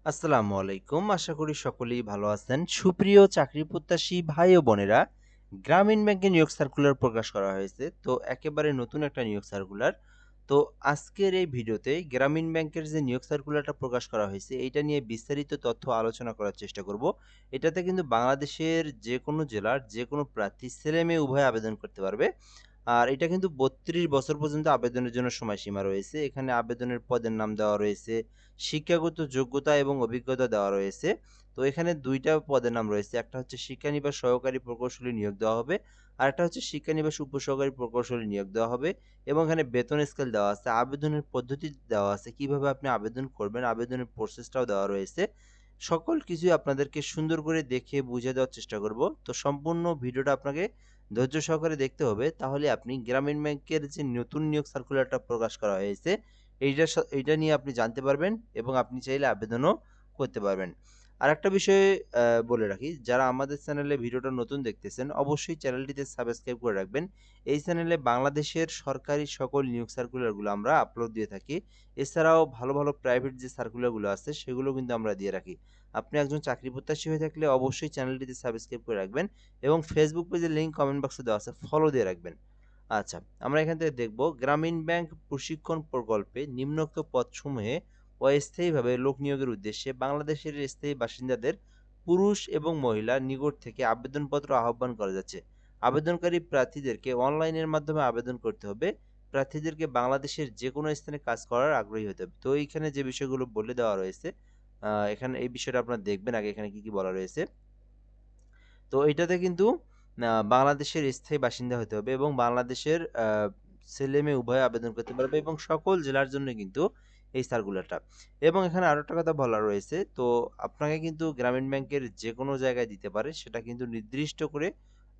আসসালামু আলাইকুম। আশা করি সকলেই ভালো আছেন। সুপ্রিয় চাকরি প্রত্যাশী ভাই ও বোনেরা, গ্রামীণ ব্যাংকে নিয়োগ সার্কুলার প্রকাশ করা হয়েছে। তো একেবারে নতুন একটা নিয়োগ সার্কুলার। তো আজকের এই ভিডিওতে গ্রামীণ ব্যাংকের যে নিয়োগ সার্কুলারটা প্রকাশ করা হয়েছে, এইটা নিয়ে বিস্তারিত তথ্য আলোচনা করার চেষ্টা করব। এটাতে কিন্তু বাংলাদেশের যেকোনো জেলার যেকোনো প্রার্থী ছেলে-মেয়ে উভয়ে আবেদন করতে পারবে। আর এটা কিন্তু ৩২ বছর পর্যন্ত আবেদনের জন্য সময়সীমা রয়েছে। এখানে আবেদনের পদের নাম দেওয়া রয়েছে, শিক্ষাগত যোগ্যতা এবং অভিজ্ঞতা দেওয়া রয়েছে। তো এখানে ২ টা পদের নাম রয়েছে। একটা হচ্ছে শিক্ষানিবাস সহকারী প্রকৌশলী নিয়োগ দেওয়া হবে। আরেকটা হচ্ছে শিক্ষানিবাস উপসহকারী প্রকৌশলী নিয়োগ দেওয়া হবে এবং এখানে বেতন স্কেল দেওয়া আছে। আবেদনের পদ্ধতি দেওয়া আছে। কিভাবে আপনি আবেদন করবেন, আবেদনের প্রসেসটাও দেওয়া রয়েছে। সকল কিছুই আপনাদেরকে সুন্দর করে দেখে বুঝে দেওয়ার চেষ্টা করব। তো সম্পূর্ণ ভিডিওটা আপনাকে ধৈর্য সহকারে দেখতে হবে। তাহলে আপনি গ্রামীণ ব্যাংকের যে নতুন নিয়োগ সার্কুলারটা প্রকাশ করা হয়েছে, এইটা নিয়ে আপনি জানতে পারবেন এবং আপনি চাইলে আবেদনও করতে পারবেন। আরেকটা বিষয় বলে রাখি, যারা আমাদের চ্যানেলে ভিডিওটা নতুন দেখতেছেন, অবশ্যই চ্যানেলটিতে সাবস্ক্রাইব করে রাখবেন। এই চ্যানেলে বাংলাদেশের সরকারি সকল নিয়োগ সার্কুলারগুলো আমরা আপলোড দিয়ে থাকি। এছাড়াও ভালো, ভালো প্রাইভেট যে সার্কুলারগুলো আছে, সেগুলো কিন্তু আমরা দিয়ে রাখি। আপনি একজন চাকরি প্রত্যাশী হয়ে থাকলে অবশ্যই চ্যানেলটিতে সাবস্ক্রাইব করে রাখবেন এবং ফেসবুক পেজের লিংক কমেন্ট বক্সে দেওয়া আছে, ফলো দিয়ে রাখবেন। আচ্ছা, আমরা এখান থেকে দেখব গ্রামীণ ব্যাংক প্রশিক্ষণ প্রকল্পে নিম্নোক্ত পদসমূহে অস্থায়ীভাবে লোক নিয়োগের উদ্দেশ্যে বাংলাদেশের স্থায়ী বাসিন্দাদের পুরুষ এবং মহিলা নিকট থেকে আবেদনপত্র আহ্বান করা যাচ্ছে। আবেদনকারী প্রার্থীদেরকে অনলাইনের মাধ্যমে আবেদন করতে হবে। প্রার্থীদেরকে বাংলাদেশের যে কোনো স্থানে কাজ করার আগ্রহী হতে হবে। তো এইখানে যে বিষয়গুলো বলে দেওয়া রয়েছে, এখানে এই বিষয়টা আপনারা দেখবেন আগে এখানে কি, কি বলা রয়েছে। তো এইটাতে কিন্তু বাংলাদেশের স্থায়ী বাসিন্দা হতে হবে এবং বাংলাদেশের ছেলে-মেয়ে উভয়ে আবেদন করতে পারবে এবং সকল জেলার জন্য কিন্তু এই সার্কুলারটা। এবং এখানে আরো একটা কথা বলা রয়েছে, তো আপনাকে কিন্তু গ্রামীণ ব্যাংকের যেকোনো জায়গায় দিতে পারে। সেটা কিন্তু নির্দিষ্ট করে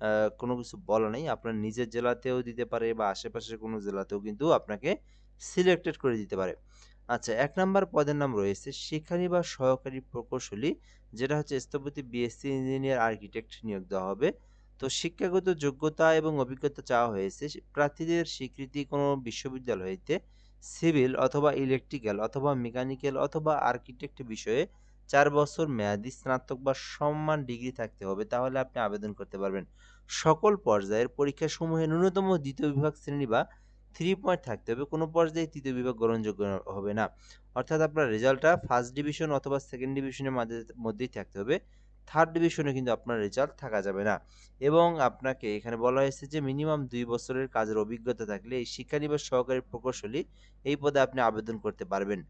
আ কোনো কিছু বলা নেই। আপনার নিজের জেলাতেও দিতে পারে বা আশেপাশের কোনো জেলাতেও কিন্তু আপনাকে সিলেক্টেড করে দিতে পারে। আচ্ছা, ১ নাম্বার পদের নাম রয়েছে শিক্ষানিবাস সহকারী প্রকৌশলী, যেটা হচ্ছে স্থপতি, বিএসসি ইঞ্জিনিয়ার, আর্কিটেক্ট নিয়োগ দেওয়া হবে। তো শিক্ষাগত যোগ্যতা এবং অভিজ্ঞতা চাওয়া হয়েছে। প্রার্থীদের স্বীকৃতি কোনো বিশ্ববিদ্যালয় হইতে সিভিল অথবা ইলেকট্রিক্যাল অথবা মেকানিক্যাল অথবা আর্কিটেক্ট বিষয়ে ৪ বছর মেয়াদি স্নাতক বা সমমান ডিগ্রি থাকতে হবে। তাহলে আপনি আবেদন করতে পারবেন। সকল পর্যায়ের পরীক্ষাসমূহে ন্যূনতম ২য় বিভাগ শ্রেণী বা 3 পয়েন্ট থাকতে হবে। কোনো পর্যায়ে ৩য় বিভাগ গ্রহণযোগ্য হবে না। অর্থাৎ আপনার রেজাল্টটা ফার্স্ট ডিভিশন অথবা সেকেন্ড ডিভিশনের মধ্যেই থাকতে হবে। থার্ড ডিভিশনে কিন্তু আপনার রেজাল্ট থাকা যাবে না। এবং আপনাকে এখানে বলা হয়েছে যে মিনিমাম ২ বছরের কাজের অভিজ্ঞতা থাকলে এই শিক্ষানিবাস সহকারী প্রকৌশলী এই পদে আপনি আবেদন করতে পারবেন।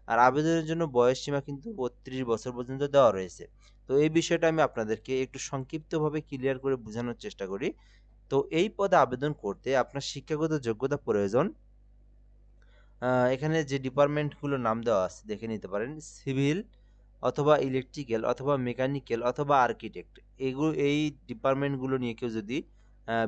আর আবেদনের জন্য বয়সসীমা কিন্তু ৩২ বছর পর্যন্ত দেওয়া রয়েছে। তো এই বিষয়টা আমি আপনাদেরকে একটু সংক্ষিপ্তভাবে ক্লিয়ার করে বোঝানোর চেষ্টা করি। তো এই পদে আবেদন করতে আপনার শিক্ষাগত যোগ্যতা প্রয়োজন। এখানে যে ডিপার্টমেন্টগুলোর নাম দেওয়া আছে দেখে নিতে পারেন। সিভিল অথবা ইলেকট্রিক্যাল অথবা মেকানিক্যাল অথবা আর্কিটেক্ট। এই ডিপার্টমেন্টগুলো নিয়ে কেউ যদি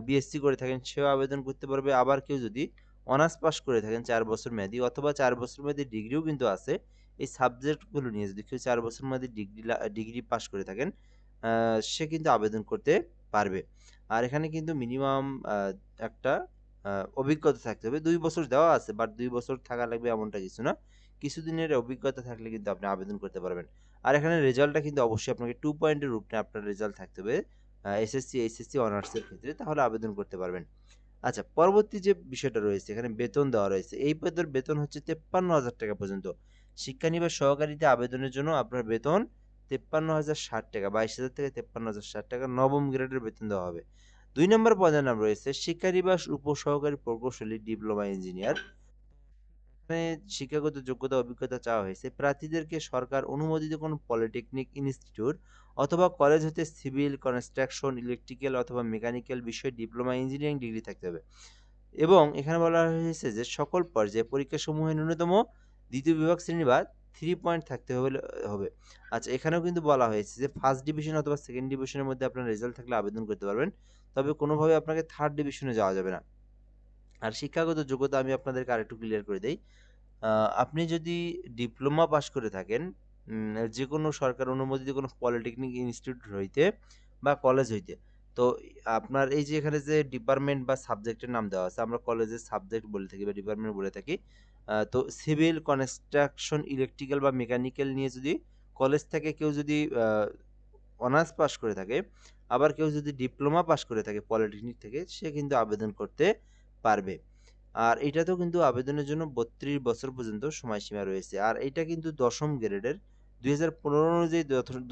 বিএসসি করে থাকেন সেও আবেদন করতে পারবে। আবার কেউ যদি অনার্স পাস করে থাকেন ৪ বছর মেয়াদি অথবা ৪ বছর মেয়াদি ডিগ্রিও কিন্তু আছে। এই সাবজেক্টগুলো নিয়ে যদি কেউ ৪ বছর মেয়াদি ডিগ্রি পাস করে থাকেন, আ সে কিন্তু আবেদন করতে পারবে। আর এখানে কিন্তু মিনিমাম আ একটা আ অভিজ্ঞতা থাকতে হবে। ২ বছর দেওয়া আছে, বাট ২ বছর থাকা লাগবে এমনটা কিছু না। কিছুদিনের অভিজ্ঞতা থাকলে কিন্তু আপনি আবেদন করতে পারবেন। আর এখানে রেজাল্টটা কিন্তু অবশ্যই আপনাকে 2 পয়েন্টের উপরে আপনার রেজাল্ট থাকতে হবে। এসএসসি, এইচএসসি, অনার্সের ক্ষেত্রে, তাহলে আবেদন করতে পারবেন। আচ্ছা, পরবর্তী যে বিষয়টা রয়েছে এখানে বেতন দেওয়া রয়েছে। এই পদের বেতন হচ্ছে ৳৫৩,০০০ পর্যন্ত। শিক্ষানিবাস সহকারীতে আবেদনের জন্য আপনার বেতন ৳৫৩,০৬০, ২২,০০০ থেকে ৳৫৩,০৬০, নবম গ্রেডের বেতন দেওয়া হবে। ২ নম্বর পদের নাম রয়েছে শিক্ষানিবাস উপসহকারী প্রকৌশলী, ডিপ্লোমা ইঞ্জিনিয়ার। এখানে শিক্ষাগত যোগ্যতা অভিজ্ঞতা চাওয়া হয়েছে। প্রার্থীদেরকে সরকার অনুমোদিত কোনো পলিটেকনিক ইনস্টিটিউট অথবা কলেজ হতে সিভিল, কনস্ট্রাকশন, ইলেকট্রিক্যাল অথবা মেকানিক্যাল বিষয়ে ডিপ্লোমা ইঞ্জিনিয়ারিং ডিগ্রি থাকতে হবে। এবং এখানে বলা হয়েছে যে সকল পর্যায়ে পরীক্ষাসমূহে ন্যূনতম ২য় বিভাগ শ্রেণী বা 3 পয়েন্ট থাকতে হবে। আচ্ছা, এখানেও কিন্তু বলা হয়েছে যে ফার্স্ট ডিভিশন অথবা সেকেন্ড ডিভিশনের মধ্যে আপনার রেজাল্ট থাকলে আবেদন করতে পারবেন। তবে কোনোভাবে আপনাকে থার্ড ডিভিশনে যাওয়া যাবে না। আর শিক্ষাগত যোগ্যতা আমি আপনাদেরকে আরেকটু ক্লিয়ার করে দেই। আ আপনি যদি ডিপ্লোমা পাস করে থাকেন, যেকোনো সরকার অনুমোদিত কোনো পলিটেকনিক ইনস্টিটিউট হইতে বা কলেজ হইতে, তো আপনার এই যে এখানে যে ডিপার্টমেন্ট বা সাবজেক্টের নাম দেওয়া আছে, আমরা কলেজের সাবজেক্ট বলে থাকি বা ডিপার্টমেন্ট বলে থাকি। তো সিভিল, কনস্ট্রাকশন, ইলেকট্রিক্যাল বা মেকানিক্যাল নিয়ে যদি কলেজ থেকে কেউ যদি অনার্স পাস করে থাকে, আবার কেউ যদি ডিপ্লোমা পাস করে থাকে পলিটেকনিক থেকে, সে কিন্তু আবেদন করতে পারবে। আর এটাতেও কিন্তু আবেদনের জন্য ৩২ বছর পর্যন্ত সময়সীমা রয়েছে। আর এটা কিন্তু দশম গ্রেডের ২০১৫ অনুযায়ী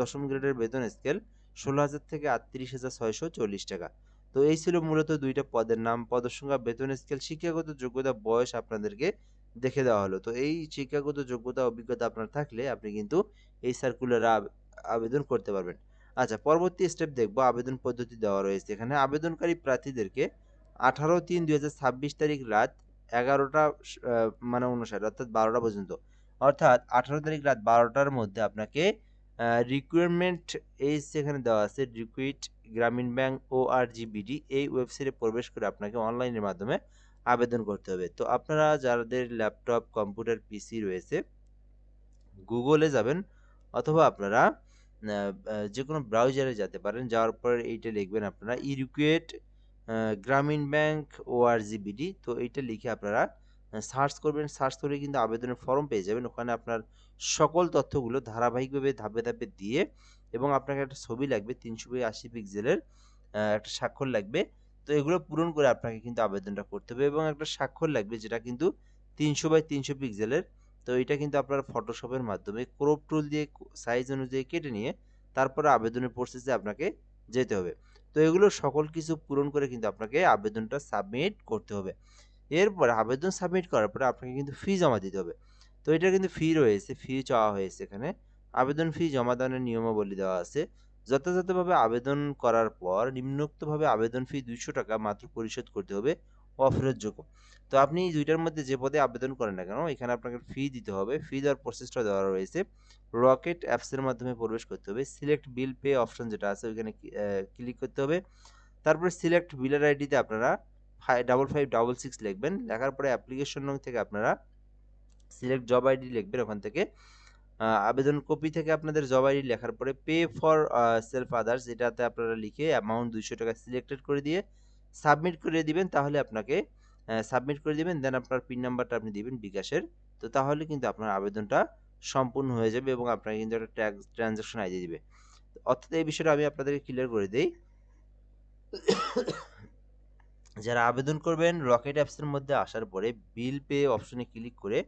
দশম গ্রেডের বেতন স্কেল ১৬,০০০ থেকে ৩৮,৬৪০ টাকা। তো এই ছিল মূলত ২টা পদের নাম, পদের সংখ্যা, বেতন স্কেল, শিক্ষাগত যোগ্যতা, বয়স আপনাদেরকে দেখে দেওয়া হলো। তো এই শিক্ষাগত যোগ্যতা অভিজ্ঞতা আপনার থাকলে আপনি কিন্তু এই সার্কুলারে আবেদন করতে পারবেন। আচ্ছা, পরবর্তী স্টেপ দেখব, আবেদন পদ্ধতি দেওয়া রয়েছে এখানে। আবেদনকারী প্রার্থীদেরকে ১৮/৩/২০২৬ তারিখ রাত ১১টা মানে ৫৯ অর্থাৎ ১২টা পর্যন্ত, অর্থাৎ ১৮ তারিখ রাত ১২টার মধ্যে আপনাকে রিক্রুটমেন্ট এইজ এখানে দেওয়া আছে, রিক্রুইট গ্রামীণ ব্যাংক ORGBD এই ওয়েবসাইটে প্রবেশ করে আপনাকে অনলাইনের মাধ্যমে আবেদন করতে হবে। তো আপনারা যাদের ল্যাপটপ, কম্পিউটার, পিসি রয়েছে, গুগলে যাবেন অথবা আপনারা যে কোনো ব্রাউজারে যেতে পারেন। যাওয়ার পর এইটা লিখবেন আপনারা ইরিকুয়েট গ্রামীণ ব্যাংক ORGBD। তো এইটা লিখে আপনারা সার্চ করবেন। সার্চ করে কিন্তু আবেদনের ফর্ম পেয়ে যাবেন। ওখানে আপনার সকল তথ্যগুলো ধারাবাহিকভাবে ধাপে ধাপে দিয়ে, এবং আপনাকে একটা ছবি লাগবে ৩৮০ পিক্সেলের, একটা স্বাক্ষর লাগবে। তো এগুলো পূরণ করে আপনাকে কিন্তু আবেদনটা করতে হবে, এবং একটা স্বাক্ষর লাগবে যেটা কিন্তু ৩০০x৩০০ পিক্সেলের। তো এটা কিন্তু আপনার ফটোশপের মাধ্যমে ক্রপ টুল দিয়ে সাইজ অনুযায়ী কেটে নিয়ে তারপরে আবেদনের প্রসেসে আপনাকে যেতে হবে। তো এগুলো সকল কিছু পূরণ করে কিন্তু আপনাকে আবেদনটা সাবমিট করতে হবে। এরপর আবেদন সাবমিট করার পরে আপনাকে কিন্তু ফি জমা দিতে হবে। তো এটা কিন্তু ফি রয়েছে, ফি চাওয়া হয়েছে এখানে। আবেদন ফি জমা দানের নিয়মাবলী দেওয়া আছে। যথাযথভাবে আবেদন করার পর নিম্নোক্তভাবে আবেদন ফি ২০০ টাকা মাত্র পরিশোধ করতে হবে, অফেরতযোগ্য। তো আপনি এই দুইটার মধ্যে যে পদে আবেদন করেন না কেন, এখানে আপনাকে ফি দিতে হবে। ফি দেওয়ার প্রসেসটা দেওয়া রয়েছে। রকেট অ্যাপসের মাধ্যমে প্রবেশ করতে হবে। সিলেক্ট বিল পে অপশন যেটা আছে ওইখানে ক্লিক করতে হবে। তারপরে সিলেক্ট বিলার আইডিতে আপনারা 5556 লিখবেন। লেখার পরে অ্যাপ্লিকেশন নং থেকে আপনারা সিলেক্ট জব আইডি লিখবেন। ওখান থেকে আবেদন কপি থেকে আপনাদের জব আইডি লেখার পরে পে ফর সেলফ আদার্স এটাতে আপনারা লিখে অ্যামাউন্ট ২০০ টাকা সিলেক্টেড করে দিয়ে সাবমিট করে দিবেন। তাহলে আপনাকে সাবমিট করে দিবেন, দেন আপনার পিন নাম্বারটা আপনি দিবেন বিকাশের। তো তাহলে কিন্তু আপনার আবেদনটা সম্পূর্ণ হয়ে যাবে, এবং আপনাকে কিন্তু একটা ট্রানজাকশন আইডি দিবে। অর্থাৎ এই বিষয়টা আমি আপনাদেরকে ক্লিয়ার করে দেই। যারা আবেদন করবেন, রকেট অ্যাপসের মধ্যে আসার পরে বিল পে অপশনে ক্লিক করে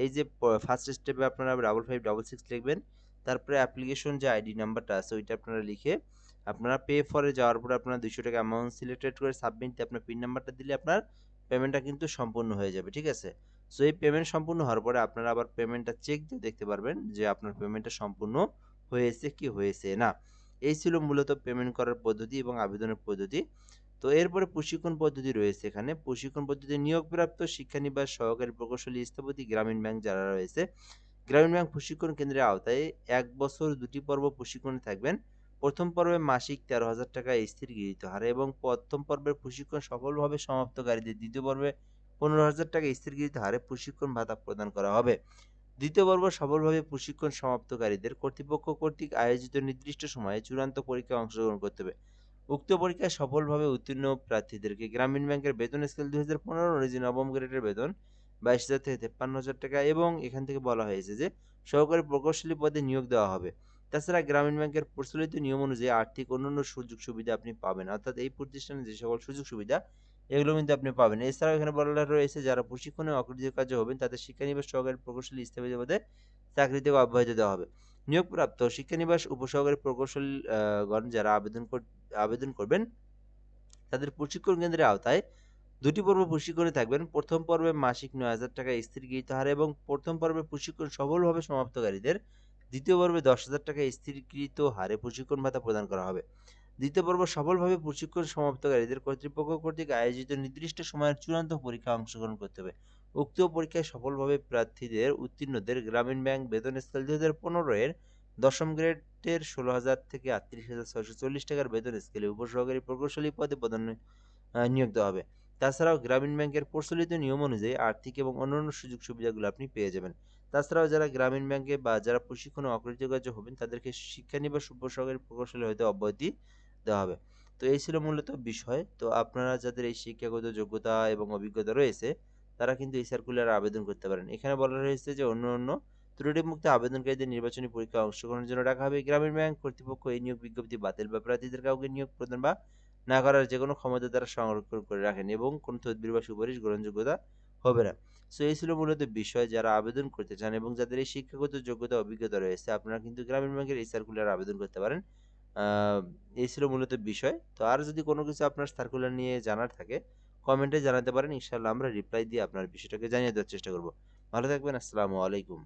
এই যে ফার্স্ট স্টেপে আপনারা 5556 লিখবেন। তারপরে অ্যাপ্লিকেশন যে আইডি নাম্বারটা আছে ওইটা আপনারা লিখে আপনারা পে ফরে যাওয়ার পরে আপনারা ২০০ টাকা অ্যামাউন্ট সিলেক্টেড করে সাবমিট দিয়ে আপনার পিন নাম্বারটা দিলে আপনার পেমেন্টটা কিন্তু সম্পূর্ণ হয়ে যাবে। ঠিক আছে? সো এই পেমেন্ট সম্পূর্ণ হওয়ার পরে আপনারা আবার পেমেন্টটা চেক দিয়ে দেখতে পারবেন যে আপনার পেমেন্টটা সম্পূর্ণ হয়েছে কি হয়েছে না। এই ছিল মূলত পেমেন্ট করার পদ্ধতি এবং আবেদনের পদ্ধতি। তো এরপরে প্রশিক্ষণ পদ্ধতি রয়েছে এখানে। প্রশিক্ষণ পদ্ধতি নিয়োগপ্রাপ্ত শিক্ষানিবাস সহকারী প্রকৌশলী স্থপতি গ্রামীণ ব্যাংক যারা রয়েছে, গ্রামীণ ব্যাংক প্রশিক্ষণ কেন্দ্রের আওতায় ১ বছর ২টি পর্ব প্রশিক্ষণে থাকবেন। প্রথম পর্বে মাসিক ১৩,০০০ টাকা স্থির গৃহীত হারে, এবং প্রথম পর্বের প্রশিক্ষণ সফলভাবে সমাপ্তকারীদের দ্বিতীয় পর্বে ১৫,০০০ টাকা স্থির গৃহীত হারে প্রশিক্ষণ ভাতা প্রদান করা হবে। দ্বিতীয় পর্ব সফলভাবে প্রশিক্ষণ সমাপ্তকারীদের কর্তৃপক্ষ কর্তৃক আয়োজিত নির্দিষ্ট সময়ে চূড়ান্ত পরীক্ষায় অংশগ্রহণ করতে হবে। উক্ত পরীক্ষায় সফলভাবে উত্তীর্ণ প্রার্থীদেরকে গ্রামীণ ব্যাংকের বেতন স্কেল ২০১৫ অনুযায়ী নবম গ্রেডের বেতন ২২,০০০ থেকে ৫৩,০০০ টাকা, এবং এখান থেকে বলা হয়েছে যে সহকারী প্রকৌশলী পদে নিয়োগ দেওয়া হবে। তাছাড়া গ্রামীণ ব্যাংকের প্রচলিত নিয়ম অনুযায়ী আর্থিক অন্যান্য সুযোগ সুবিধা আপনি পাবেন, অর্থাৎ এই প্রতিষ্ঠানে যে সকল সুযোগ সুবিধা এগুলো কিন্তু আপনি পাবেন। এছাড়াও এখানে বলা রয়েছে যারা প্রশিক্ষণে অকৃতকার্য হবেন তাদের শিক্ষানিবাস সহকারী প্রকৌশলী স্থপতি পদে চাকরি থেকে অব্যাহতি দেওয়া হবে। নিয়োগপ্রাপ্ত শিক্ষানিবাস উপসহকারী প্রকৌশলী গণ যারা আবেদন করবেন তাদের প্রশিক্ষণ কেন্দ্রের আওতায় ২টি পর্ব প্রশিক্ষণে থাকবেন। প্রথম পর্বে মাসিক ৯,০০০ টাকা স্থির গৃহীত হারে, এবং প্রথম পর্বে প্রশিক্ষণ সফলভাবে সমাপ্তকারীদের দ্বিতীয় পর্বে ১০,০০০ টাকা স্থিরকৃত হারে প্রশিক্ষণ ভাতা প্রদান করা হবে। দ্বিতীয় পর্ব সফলভাবে প্রশিক্ষণ সমাপ্তকারীদের কর্তৃপক্ষ কর্তৃক আয়োজিত নির্দিষ্ট সময়ের চূড়ান্ত পরীক্ষায় অংশগ্রহণ করতে হবে। উক্ত পরীক্ষায় সফলভাবে প্রার্থীদের উত্তীর্ণদের গ্রামীণ ব্যাংক বেতন স্কেল ২০১৫ এর দশম গ্রেডের ১৬,০০০ থেকে ৩৮,৬৪০ টাকার বেতন স্কেলে উপসহকারী প্রকৌশলী পদে নিয়োগ দেওয়া হবে। তাছাড়াও গ্রামীণ ব্যাংকের প্রচলিত নিয়ম অনুযায়ী আর্থিক এবং অন্যান্য সুযোগ সুবিধাগুলো আপনি পেয়ে যাবেন। তাছাড়াও যারা গ্রামীণ ব্যাংকে বা যারা প্রশিক্ষণে অকৃতকার্য হবেন তাদেরকে শিক্ষানিবাস উপসহকারী প্রকৌশলী হতে অব্যাহতি দেওয়া হবে। তো এই ছিল মূলত বিষয়। তো আপনারা যাদের এই শিক্ষাগত যোগ্যতা এবং অভিজ্ঞতা রয়েছে তারা কিন্তু এই সার্কুলারে আবেদন করতে পারেন। এখানে বলা রয়েছে যে অন্য ত্রুটিমুক্ত আবেদনকারীদের নির্বাচনী পরীক্ষায় অংশগ্রহণের জন্য ডাকা হবে। গ্রামীণ ব্যাংক কর্তৃপক্ষ এই নিয়োগ বিজ্ঞপ্তি বাতিল বা প্রার্থীদের কাউকে নিয়োগ প্রদান বা না করার যেকোনো ক্ষমতা দ্বারা সংরক্ষণ করে রাখেন এবং কোনো তদবির বা সুপারিশ গ্রহণযোগ্যতা হবে না। সো এই ছিল মূলত বিষয়, যারা আবেদন করতে চান এবং যাদের এই শিক্ষাগত যোগ্যতা অভিজ্ঞতা রয়েছে, আপনারা কিন্তু গ্রামীণ ব্যাংকের এই সার্কুলার আবেদন করতে পারেন। এই ছিল মূলত বিষয়। তো আর যদি কোনো কিছু আপনার সার্কুলার নিয়ে জানার থাকে, কমেন্টে জানাতে পারেন। ইনশাআল্লাহ আমরা রিপ্লাই দিয়ে আপনার বিষয়টাকে জানিয়ে দেওয়ার চেষ্টা করব। ভালো থাকবেন। আসসালামু আলাইকুম।